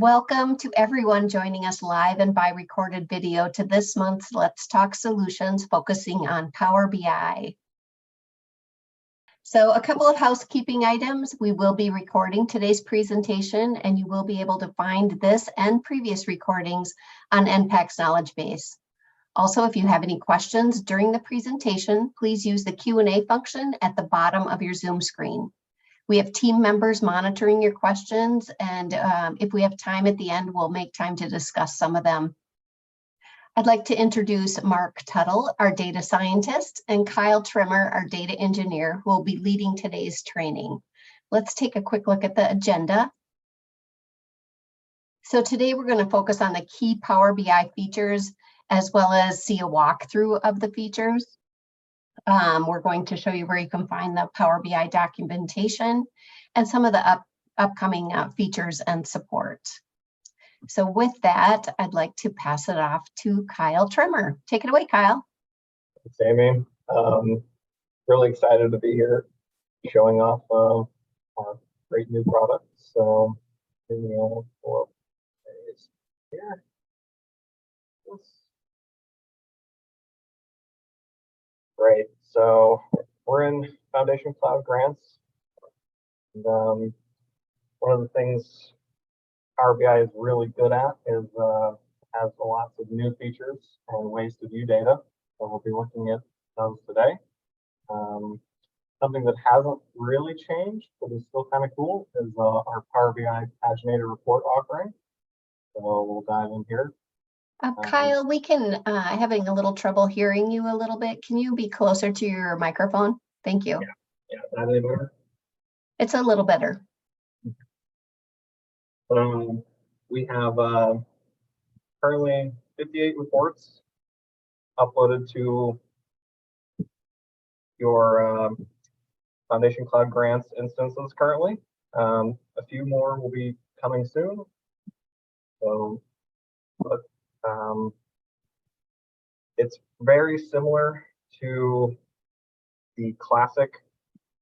Welcome to everyone joining us live and by recorded video to this month's Let's Talk Solutions focusing on Power BI. So a couple of housekeeping items. We will be recording today's presentation and you will be able to find this and previous recordings on NPAC's knowledge base. Also, if you have any questions during the presentation, please use the Q&A function at the bottom of your Zoom screen. We have team members monitoring your questions, and if we have time at the end, we'll make time to discuss some of them. I'd like to introduce Mark Tuttle, our data scientist, and Kyle Trimmer, our data engineer, who will be leading today's training. Let's take a quick look at the agenda. So today we're going to focus on the key Power BI features, as well as see a walkthrough of the features. We're going to show you where you can find the Power BI documentation and some of the upcoming features and support. So with that, I'd like to pass it off to Kyle Trimmer. Take it away, Kyle. Thanks, Amy. Really excited to be here showing off our great new product. So pull up here. Great. So we're in Foundation Cloud Grants. And, one of the things Power BI is really good at is has lots of new features and ways to view data. So we'll be looking at those today. Something that hasn't really changed, but is still kind of cool, is our Power BI paginated report offering. So we'll dive in here. Kyle, we can having a little trouble hearing you a little bit. Can you be closer to your microphone? Thank you. Yeah, that any better? It's a little better. We have currently 58 reports uploaded to your Foundation Cloud Grants instances currently. A few more will be coming soon. So, but it's very similar to the classic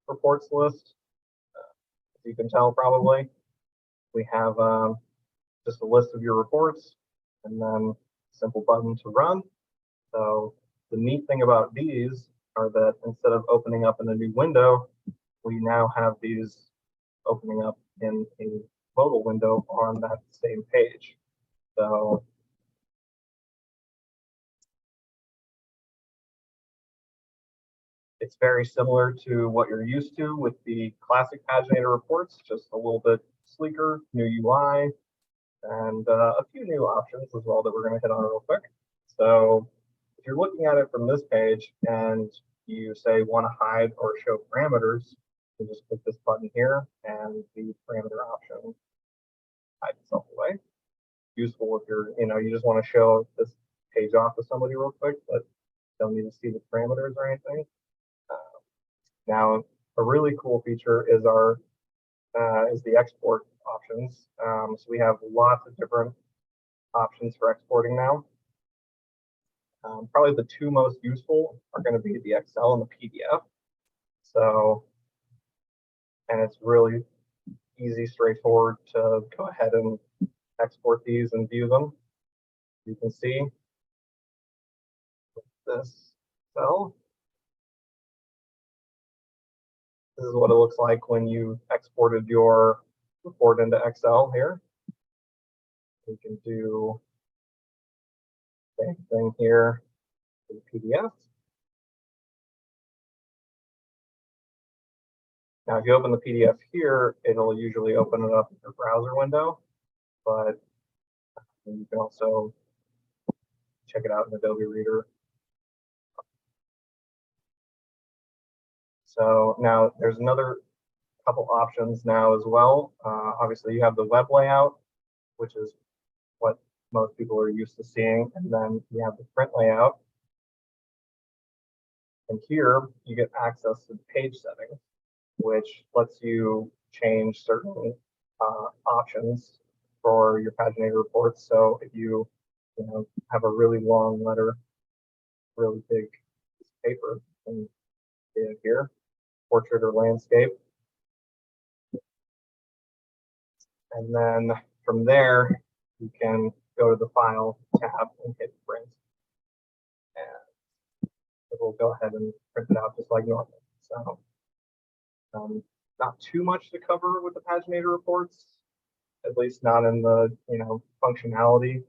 reports list. As you can tell, probably we have just a list of your reports and then a simple button to run. So the neat thing about these are that instead of opening up in a new window, we now have these opening up in a mobile window on that same page. So it's very similar to what you're used to with the classic paginated reports, just a little bit sleeker, new UI, and a few new options as well that we're going to hit on real quick. So if you're looking at it from this page and you say want to hide or show parameters, you just click this button here and the parameter option hides itself away. Useful if you're, you just want to show this page off to somebody real quick, but don't need to see the parameters or anything. Now, a really cool feature is the export options. So we have lots of different options for exporting now. Probably the two most useful are going to be the Excel and the PDF. So, and it's really easy, straightforward to go ahead and export these and view them. You can see this cell. This is what it looks like when you exported your report into Excel here. We can do the same thing here in PDF. Now, if you open the PDF here, it'll usually open it up in your browser window, but you can also check it out in Adobe Reader. So now there's another couple options now as well. Obviously, you have the web layout, which is what most people are used to seeing, and then you have the print layout. And here you get access to the page settings, which lets you change certain options for your paginated reports. So if you have a really long letter, really big piece of paper, and here, portrait or landscape. And then from there, you can go to the File tab and hit Print. And it will go ahead and print it out just like normal. So not too much to cover with the paginator reports, at least not in the functionality,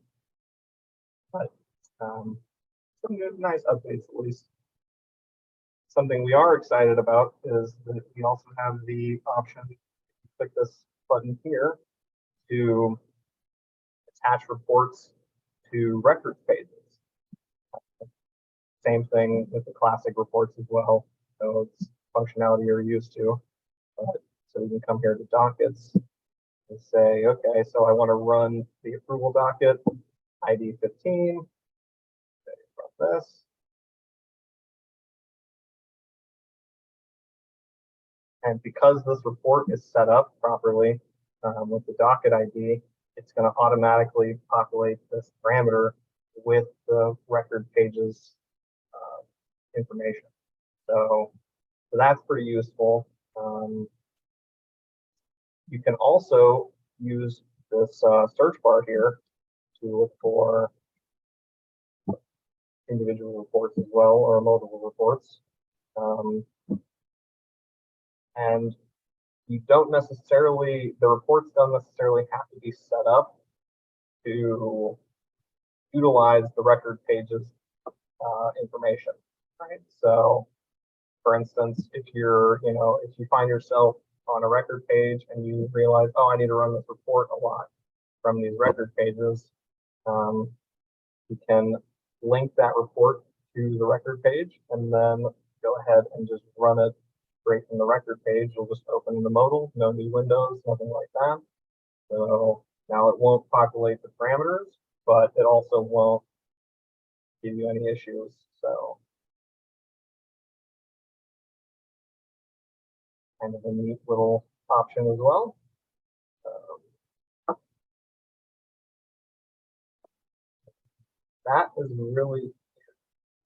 but some good, nice updates at least. Something we are excited about is that we also have the option, click this button here, to attach reports to records pages. Same thing with the classic reports as well. So it's functionality you're used to. So we can come here to dockets and say, okay, so I want to run the approval docket, ID 15. Run this. And because this report is set up properly with the docket ID, it's going to automatically populate this parameter with the record pages information. So that's pretty useful. You can also use this search bar here to look for individual reports as well, or multiple reports. And you don't necessarily, the reports don't necessarily have to be set up to utilize the record pages information, right? So for instance, if you're, if you find yourself on a record page and you realize, oh, I need to run this report a lot from these record pages, you can link that report to the record page and then go ahead and just run it straight from the record page. You'll just open in the modal, no new windows, nothing like that. So now it won't populate the parameters, but it also won't give you any issues. So kind of a neat little option as well. That is really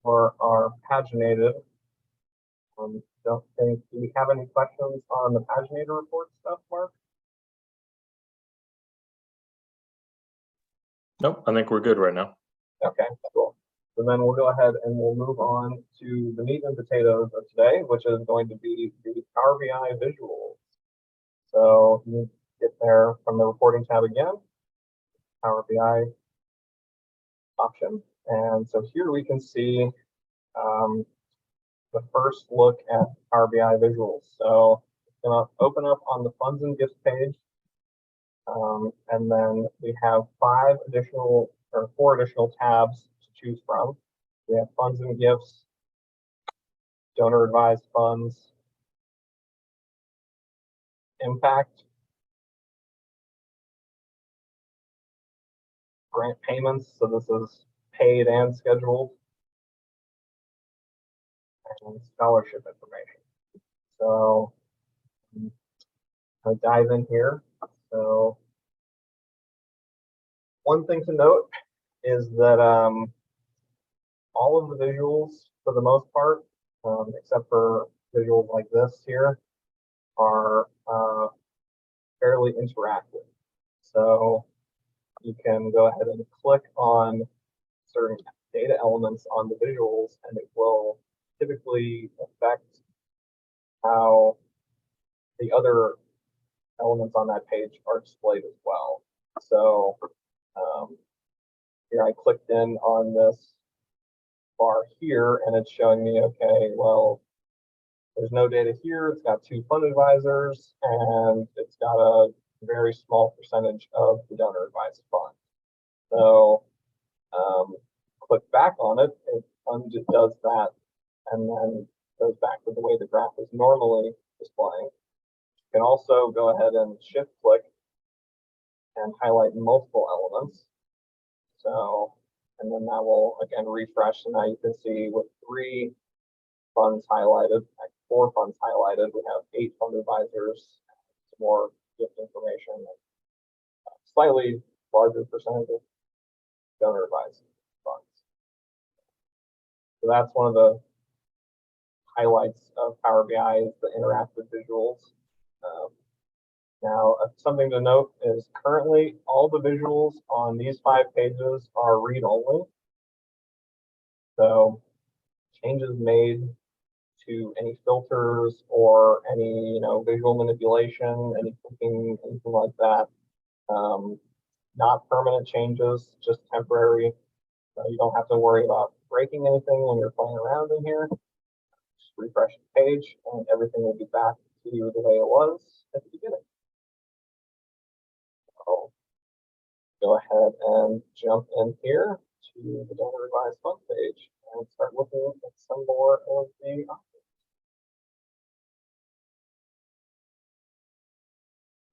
for our paginated. Don't think, do we have any questions on the paginator report stuff, Mark? Nope, I think we're good right now. Okay, cool. So then we'll go ahead and we'll move on to the meat and potatoes of today, which is going to be the Power BI visuals. So you get there from the reporting tab again, Power BI option. And so here we can see the first look at Power BI visuals. So it's going to open up on the funds and gifts page. And then we have 4 additional tabs to choose from. We have funds and gifts, donor advised funds, impact, grant payments. So this is paid and scheduled, and scholarship information. So I'll dive in here. So one thing to note is that all of the visuals, for the most part, except for visuals like this here, are fairly interactive. So you can go ahead and click on certain data elements on the visuals, and it will typically affect how the other elements on that page are displayed as well. So here I clicked in on this bar here, and it's showing me, okay, well, there's no data here. It's got 2 fund advisors, and it's got a very small percentage of the donor advised fund. So click back on it, it does that, and then goes back to the way the graph is normally displaying. You can also go ahead and shift click and highlight multiple elements. So, and then that will again refresh, and now you can see with 3 funds highlighted, 4 funds highlighted, we have 8 fund advisors, some more gift information, and slightly larger percentage of donor advised funds. So that's one of the highlights of Power BI is the interactive visuals. Now, something to note is currently all the visuals on these 5 pages are read-only. So changes made to any filters or any visual manipulation, any clicking, anything like that. Not permanent changes, just temporary. So you don't have to worry about breaking anything when you're playing around in here. Just refresh the page and everything will be back to you the way it was at the beginning. So go ahead and jump in here to the Data Revised Fund page and start looking at some more of the options.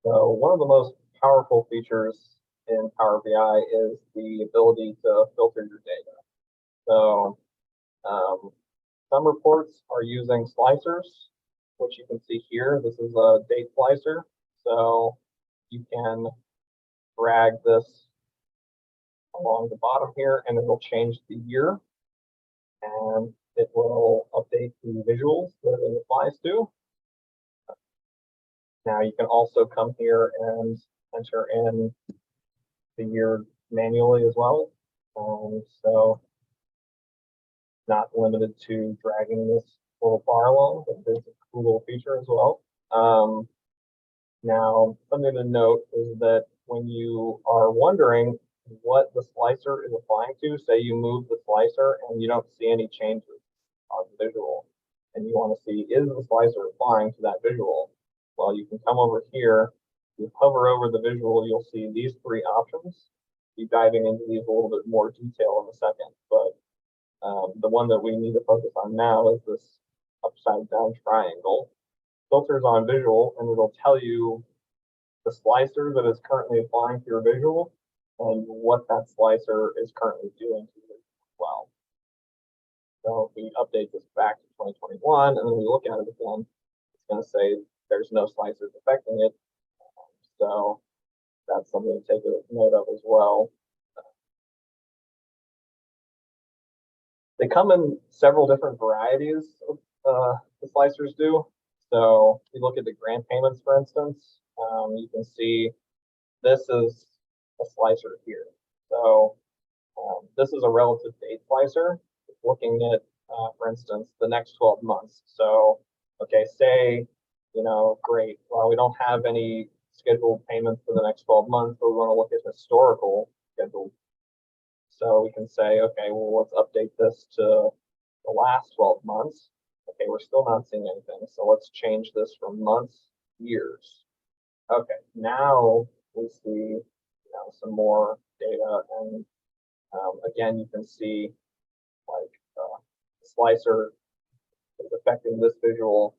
So one of the most powerful features in Power BI is the ability to filter your data. So some reports are using slicers, which you can see here. This is a date slicer. So you can drag this along the bottom here and it will change the year and it will update the visuals that it applies to. Now you can also come here and enter in the year manually as well. So not limited to dragging this little bar along, but there's a cool little feature as well. Now, something to note is that when you are wondering what the slicer is applying to, say you move the slicer and you don't see any changes on the visual, and you want to see, is the slicer applying to that visual? Well, you can come over here, you hover over the visual, you'll see these 3 options. Be diving into these a little bit more detail in a second, but the one that we need to focus on now is this upside down triangle. Filters on visual, and it'll tell you the slicer that is currently applying to your visual and what that slicer is currently doing to it as well. So if we update this back to 2021 and then we look at it again, it's going to say there's no slicers affecting it. So that's something to take a note of as well. They come in several different varieties of the slicers do. So if you look at the grant payments, for instance, you can see this is a slicer here. So this is a relative date slicer. It's looking at, for instance, the next 12 months. So, okay, say, great, well, we don't have any scheduled payments for the next 12 months, but we want to look at historical scheduled. So we can say, okay, well, let's update this to the last 12 months. Okay, we're still not seeing anything. So let's change this from months, years. Okay, now we see some more data. And again, you can see like the slicer is affecting this visual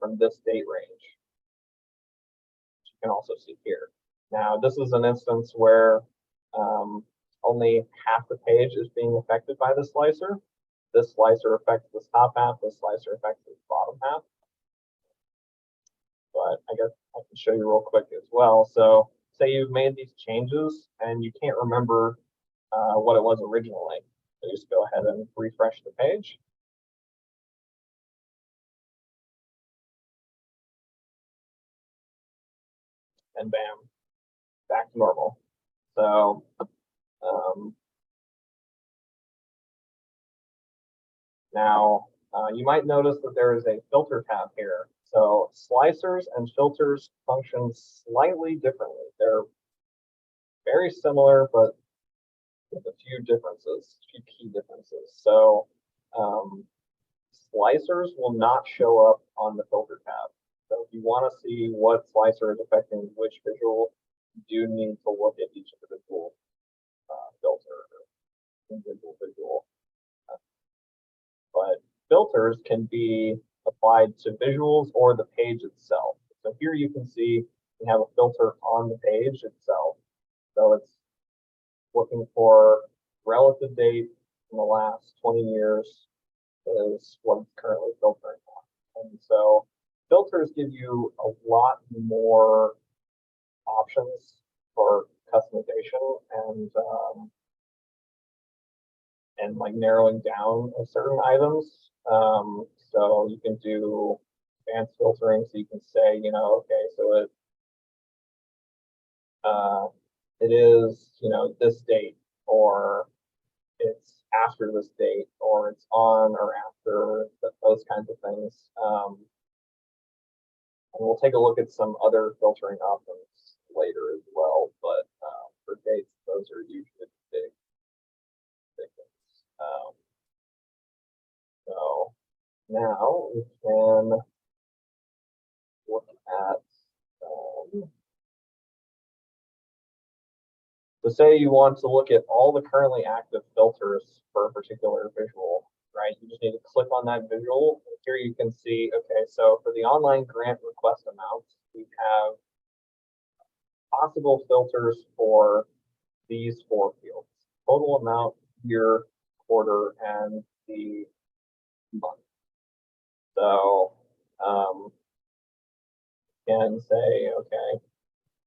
from this date range. Which you can also see here. Now, this is an instance where only half the page is being affected by the slicer. This slicer affects this top half, this slicer affects this bottom half. But I guess I can show you real quick as well. So say you've made these changes and you can't remember what it was originally. So just go ahead and refresh the page. And bam, back to normal. So now you might notice that there is a filter tab here. So slicers and filters function slightly differently. They're very similar, but with a few differences, a few key differences. So slicers will not show up on the filter tab. So if you want to see what slicer is affecting which visual, you do need to look at each individual filter or individual visual. But filters can be applied to visuals or the page itself. So here you can see we have a filter on the page itself. So it's looking for relative date in the last 20 years is what it's currently filtering on. And so filters give you a lot more options for customization and like narrowing down of certain items. So you can do advanced filtering, so you can say, you know, okay, so it is, you know, this date, or it's after this date, or it's on or after, those kinds of things. And we'll take a look at some other filtering options later as well, but for dates, those are usually big things. So now we can look at, so say you want to look at all the currently active filters for a particular visual, right? You just need to click on that visual. Here you can see, okay, so for the online grant request amounts, we have possible filters for these 4 fields: total amount, year, quarter, and the month. So can say, okay,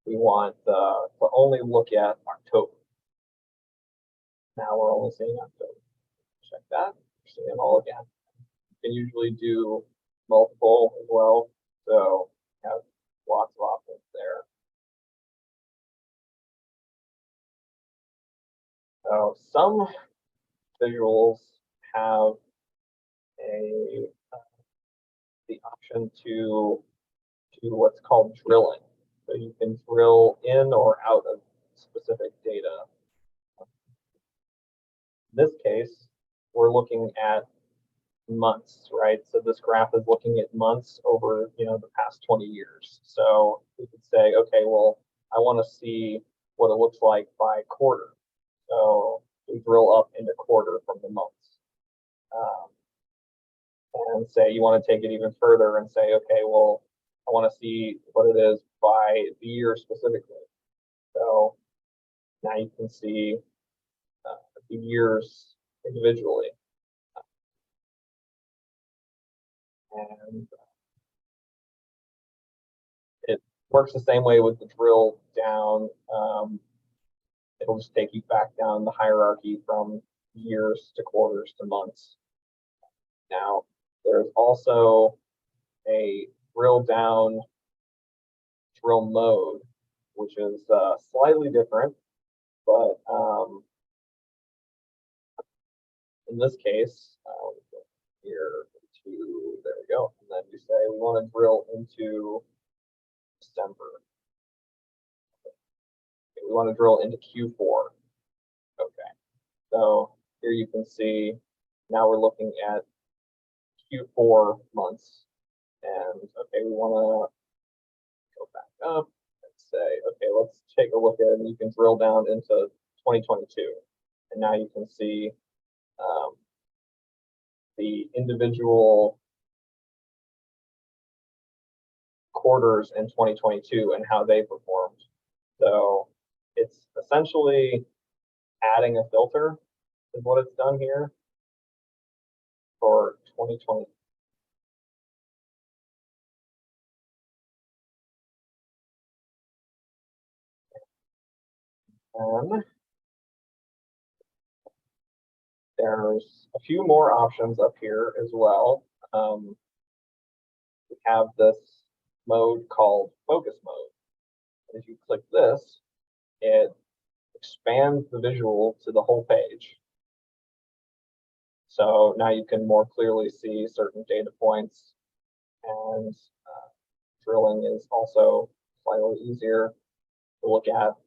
we want to only look at October. Now we're only seeing October. Check that. We're seeing it all again. You can usually do multiple as well, so you have lots of options there. So some visuals have the option to do what's called drilling. So you can drill in or out of specific data. In this case, we're looking at months, right? So this graph is looking at months over, you know, the past 20 years. So we could say, okay, well, I want to see what it looks like by quarter. So we drill up into quarter from the months. And say you want to take it even further and say, okay, well, I want to see what it is by the year specifically. So now you can see the years individually. And it works the same way with the drill down. It'll just take you back down the hierarchy from years to quarters to months. Now, there's also a drill down drill mode, which is slightly different, but in this case, here to, there we go. And then you say we want to drill into December. Okay, we want to drill into Q4. Okay, so here you can see now we're looking at Q4 months. And okay, we want to go back up and say, okay, let's take a look at it. And you can drill down into 2022. And now you can see the individual quarters in 2022 and how they performed. So it's essentially adding a filter is what it's done here for 2020. And there's a few more options up here as well. We have this mode called focus mode. And if you click this, it expands the visual to the whole page. So now you can more clearly see certain data points, and drilling is also slightly easier to look at.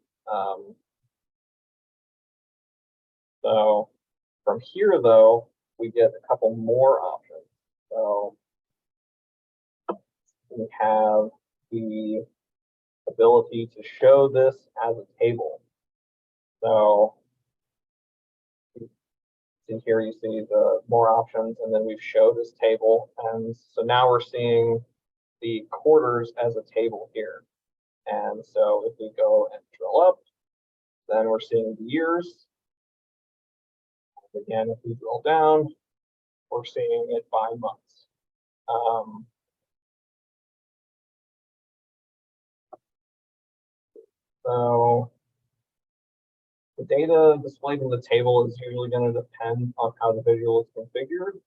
So from here, though, we get a couple more options. So we have the ability to show this as a table. So in here you see the more options, and then we've showed this table. And so now we're seeing the quarters as a table here. And so if we go and drill up, then we're seeing the years. Again, if we drill down, we're seeing it by months. So the data displayed in the table is usually going to depend on how the visual is configured.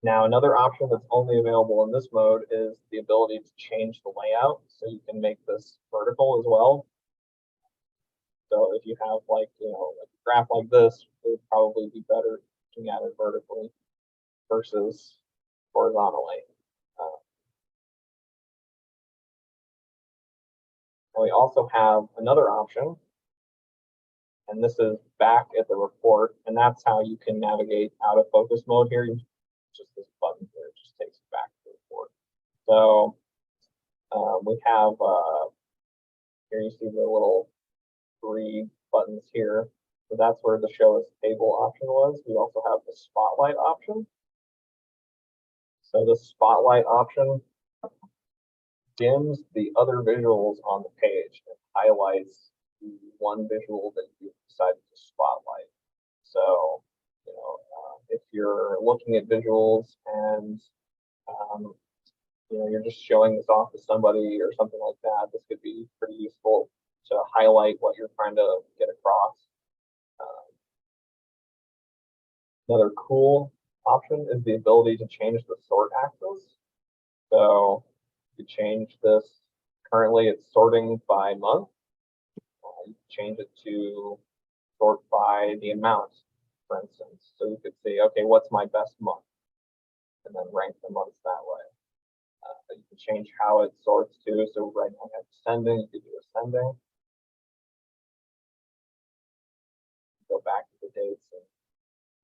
Now, another option that's only available in this mode is the ability to change the layout. So you can make this vertical as well. So if you have like a graph like this, it would probably be better looking at it vertically versus horizontally. And we also have another option, and this is back at the report, and that's how you can navigate out of focus mode here. Just this button here, it just takes you back to the report. So we have here you see the little 3 buttons here. So that's where the show as table option was. We also have the spotlight option. So the spotlight option dims the other visuals on the page and highlights the one visual that you decided to spotlight. So, if you're looking at visuals and you're just showing this off to somebody or something like that, this could be pretty useful to highlight what you're trying to get across. Another cool option is the ability to change the sort axis. So you change this. Currently, it's sorting by month. You change it to sort by the amount, for instance. So you could say, okay, what's my best month? And then rank the months that way. You can change how it sorts too. So right now I have descending, you could do ascending. Go back to the dates and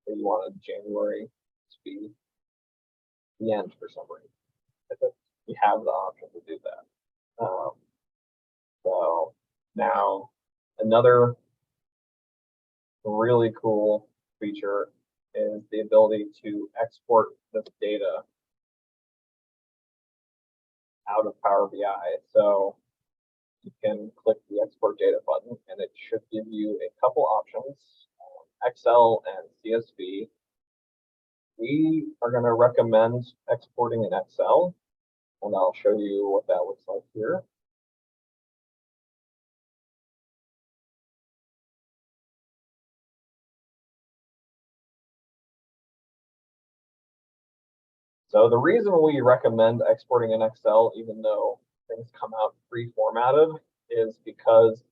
say you wanted January to be the end for some reason. You have the option to do that. So now another really cool feature is the ability to export this data out of Power BI. So you can click the export data button and it should give you a couple options, Excel and CSV. We are going to recommend exporting in Excel, and I'll show you what that looks like here. So the reason we recommend exporting in Excel, even though things come out pre-formatted, is because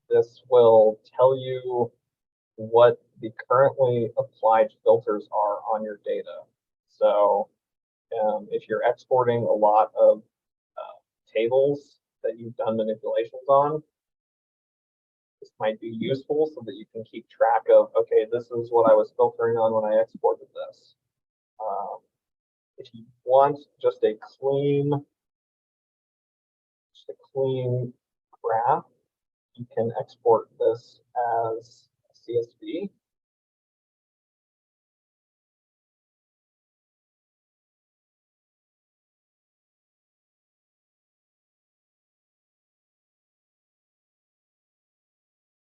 this will tell you what the currently applied filters are on your data. So if you're exporting a lot of tables that you've done manipulations on, this might be useful so that you can keep track of, okay, this is what I was filtering on when I exported this. If you want just a clean graph, you can export this as CSV.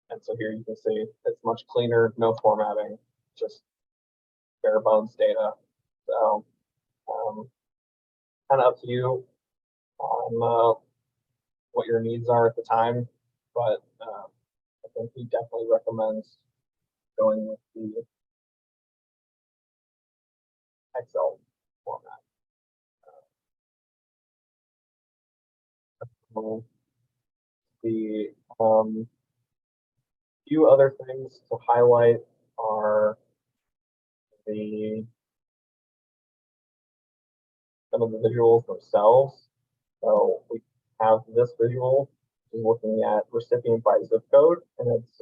And so here you can see it's much cleaner, no formatting, just bare bones data. So kind of up to you on what your needs are at the time, but I think he definitely recommends going with the Excel format. The few other things to highlight are some of the visuals themselves. So we have this visual, which is looking at recipient by zip code, and it's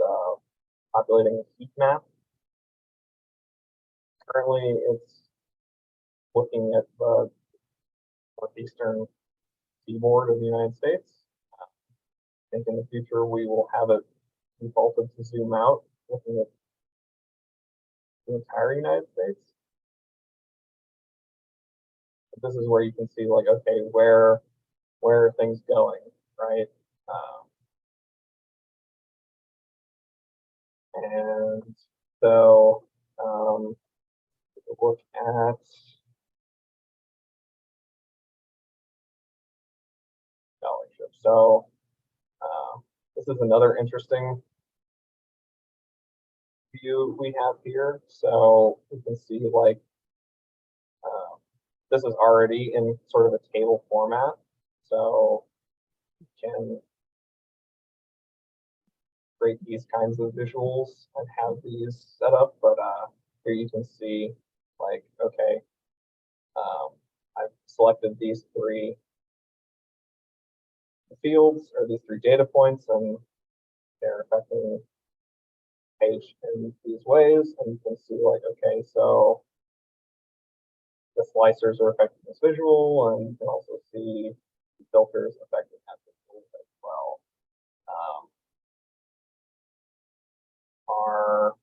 populating a heat map. Currently, it's looking at the northeastern seaboard of the United States. I think in the future we will have it defaulted to zoom out, looking at the entire United States. But this is where you can see, like, okay, where are things going, right? And so look at scholarship. So this is another interesting view we have here. So we can see, like, this is already in sort of a table format, so you can create these kinds of visuals and have these set up. But here you can see, like, okay, I've selected these three fields or these three data points, and they're affecting the page in these ways. And you can see, like, okay, so the slicers are affecting this visual, and you can also see the filters affecting that visual as well. Our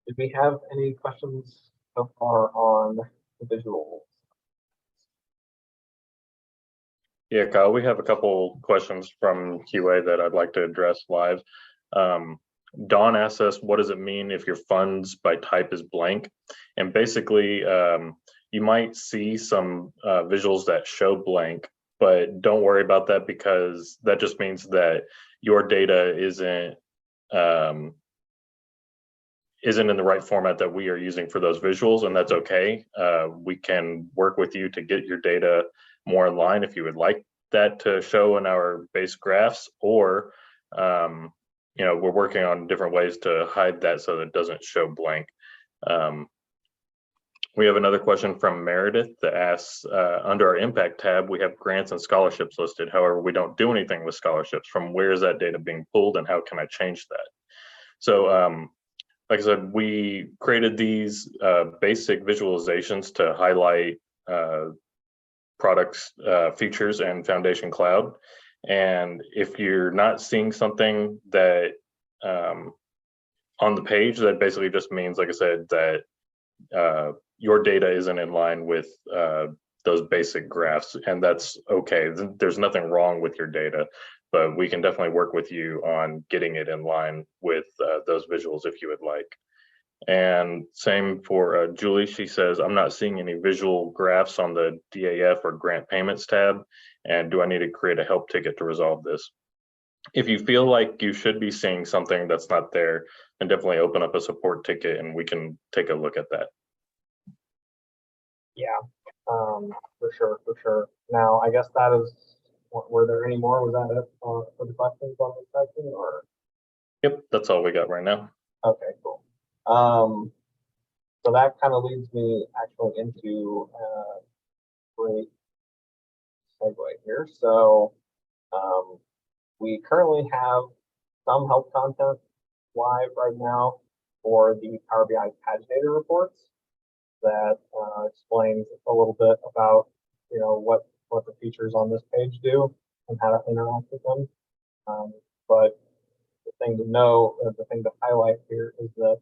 did we have any questions so far on the visuals? Yeah, Kyle, we have a couple questions from QA that I'd like to address live. Dawn asks us, what does it mean if your funds by type is blank? And basically, you might see some visuals that show blank, but don't worry about that, because that just means that your data isn't in the right format that we are using for those visuals, and that's okay. We can work with you to get your data more in line if you would like that to show in our base graphs, or we're working on different ways to hide that so that it doesn't show blank. We have another question from Meredith that asks, under our impact tab, we have grants and scholarships listed. However, we don't do anything with scholarships. From where is that data being pulled, and how can I change that? So like I said, we created these basic visualizations to highlight products, features, and Foundation Cloud. And if you're not seeing something that on the page, that basically just means, like I said, that your data isn't in line with those basic graphs, and that's okay. There's nothing wrong with your data, but we can definitely work with you on getting it in line with those visuals if you would like. And same for Julie. She says, I'm not seeing any visual graphs on the DAF or grant payments tab, and do I need to create a help ticket to resolve this? If you feel like you should be seeing something that's not there, then definitely open up a support ticket and we can take a look at that. Yeah, for sure. Now, I guess that is, were there any more? Was that it for the questions on this section, or? Yep, that's all we got right now. Okay, cool. So that kind of leads me actually into a great segue here. So we currently have some help content live right now for the Power BI paginator reports that explains a little bit about, what the features on this page do and how to interact with them. But the thing to know, the thing to highlight here is that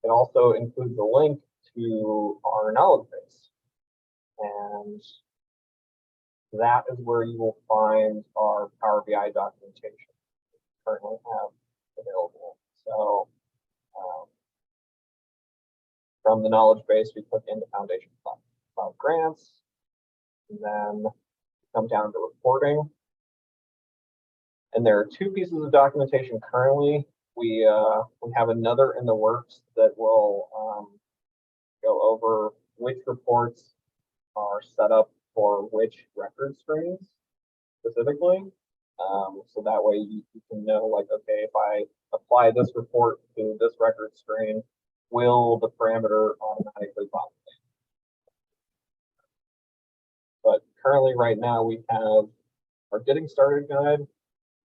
it also includes a link to our knowledge base. And that is where you will find our Power BI documentation we currently have available. So from the knowledge base, we click into Foundation Cloud Grants, and then come down to reporting. And there are two pieces of documentation currently. We have another in the works that will go over which reports are set up for which record streams specifically. So that way you can know, like, okay, if I apply this report to this record stream, will the parameter automatically populate? But currently right now we have our getting started guide,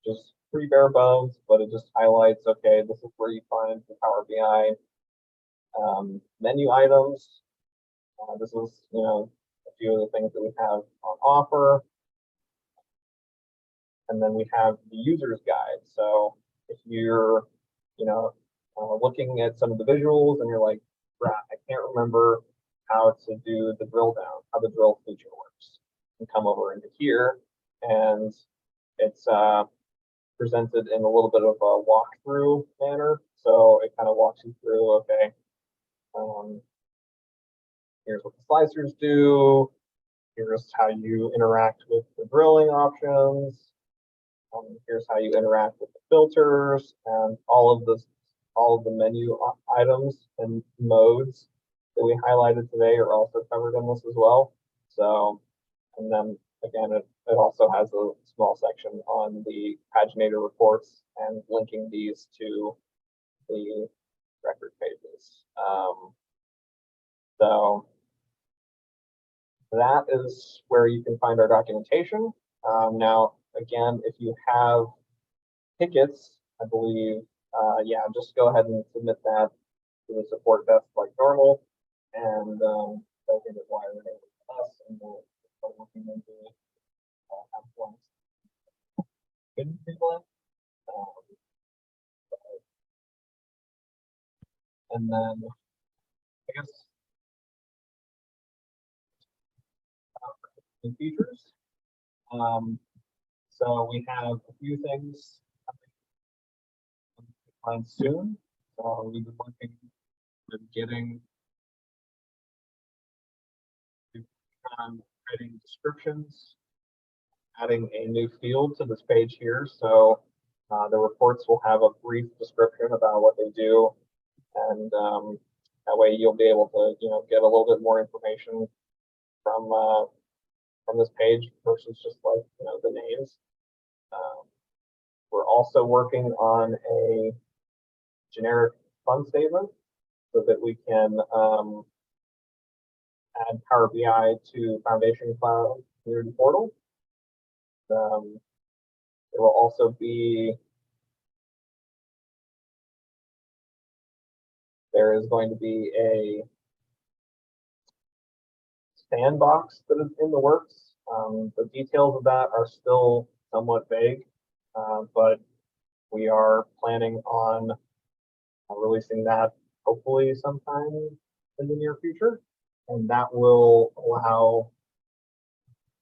just pretty bare bones, but it just highlights, okay, this is where you find the Power BI menu items. This is, a few of the things that we have on offer. And then we have the user's guide. So if you're, looking at some of the visuals and you're like, I can't remember how to do the drill down, how the drill feature works, and come over into here, and it's presented in a little bit of a walkthrough manner. So it kind of walks you through, okay, here's what the slicers do. Here's how you interact with the drilling options. Here's how you interact with the filters, and all of the menu items and modes that we highlighted today are also covered in this as well. So, and then again, it also has a small section on the paginator reports and linking these to the record pages. So that is where you can find our documentation. Now, again, if you have tickets, I believe, yeah, just go ahead and submit that to the support desk like normal, and they'll get it wired over to us, and we'll start looking into have forms. Good people. And then I guess in features. So we have a few things coming soon. So we've been working with getting writing descriptions, adding a new field to this page here. So the reports will have a brief description about what they do, and that way you'll be able to, get a little bit more information from this page versus just like the names. We're also working on a generic fund statement so that we can add Power BI to Foundation Cloud Community Portal. There will also be, there is going to be a sandbox that is in the works. The details of that are still somewhat vague, but we are planning on releasing that hopefully sometime in the near future, and that will allow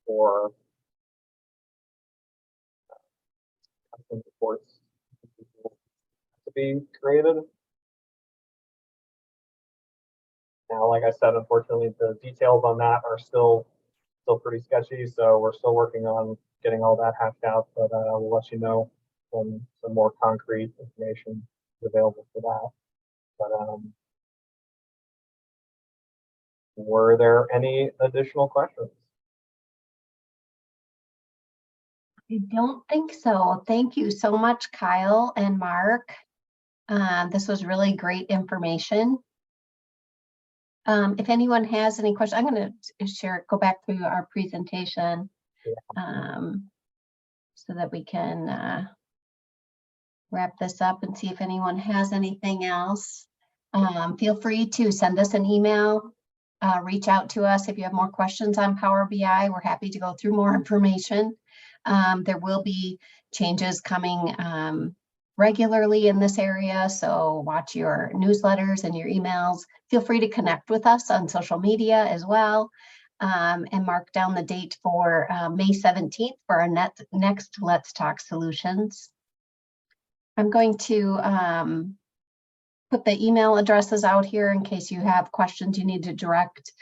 for custom reports to be created. Now, like I said, unfortunately, the details on that are still pretty sketchy, so we're still working on getting all that hashed out, but we'll let you know when some more concrete information is available for that. But were there any additional questions? I don't think so. Thank you so much, Kyle and Mark. This was really great information. If anyone has any questions, I'm going to go back through our presentation so that we can wrap this up and see if anyone has anything else. Feel free to send us an email, reach out to us if you have more questions on Power BI. We're happy to go through more information. There will be changes coming regularly in this area, so watch your newsletters and your emails. Feel free to connect with us on social media as well, and mark down the date for May 17th for our next Let's Talk Solutions. I'm going to put the email addresses out here in case you have questions you need to direct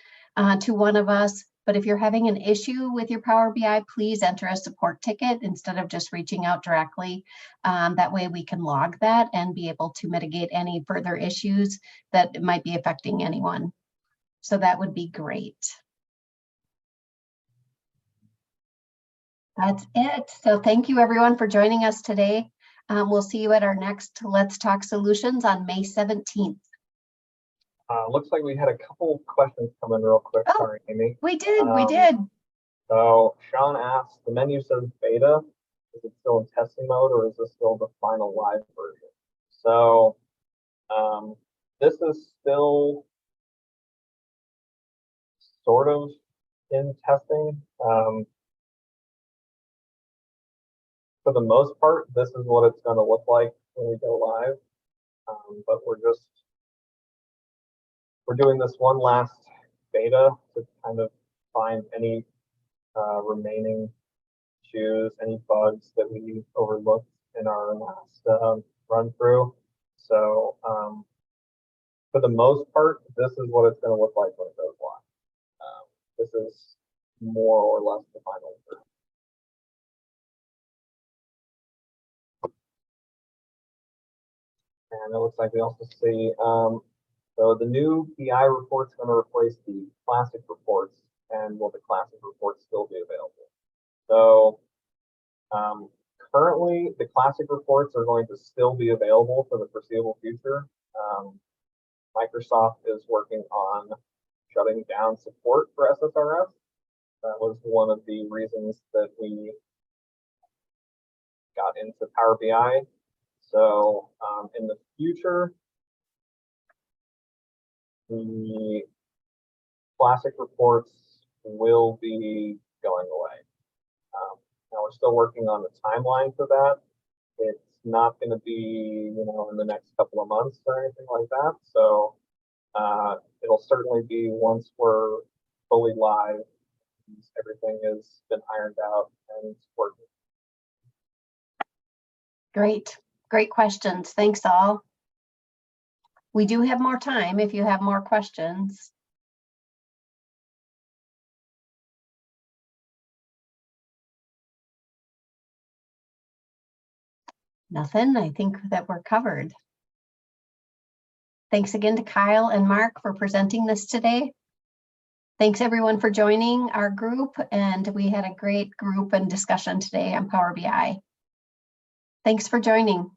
to one of us. But if you're having an issue with your Power BI, please enter a support ticket instead of just reaching out directly. That way we can log that and be able to mitigate any further issues that might be affecting anyone. So that would be great. That's it. So thank you everyone for joining us today. We'll see you at our next Let's Talk Solutions on May 17th. Looks like we had a couple questions come in real quick. Oh, sorry, Amy. We did. So Sean asked, the menu says beta. Is it still in testing mode, or is this still the final live version? So this is still sort of in testing. For the most part, this is what it's going to look like when we go live. But we're doing this one last beta to kind of find any remaining issues, any bugs that we overlooked in our last run through. So for the most part, this is what it's going to look like when it goes live. This is more or less the final version. And it looks like we also see, so the new BI report is going to replace the classic reports, and will the classic reports still be available? So currently, the classic reports are going to still be available for the foreseeable future. Microsoft is working on shutting down support for SSRS. That was one of the reasons that we got into Power BI. So in the future, the classic reports will be going away. Now we're still working on the timeline for that. It's not going to be, in the next couple of months or anything like that. So it'll certainly be once we're fully live, everything has been ironed out and it's working. Great questions. Thanks all. We do have more time if you have more questions. Nothing. I think that we're covered. Thanks again to Kyle and Mark for presenting this today. Thanks everyone for joining our group, and we had a great group and discussion today on Power BI. Thanks for joining.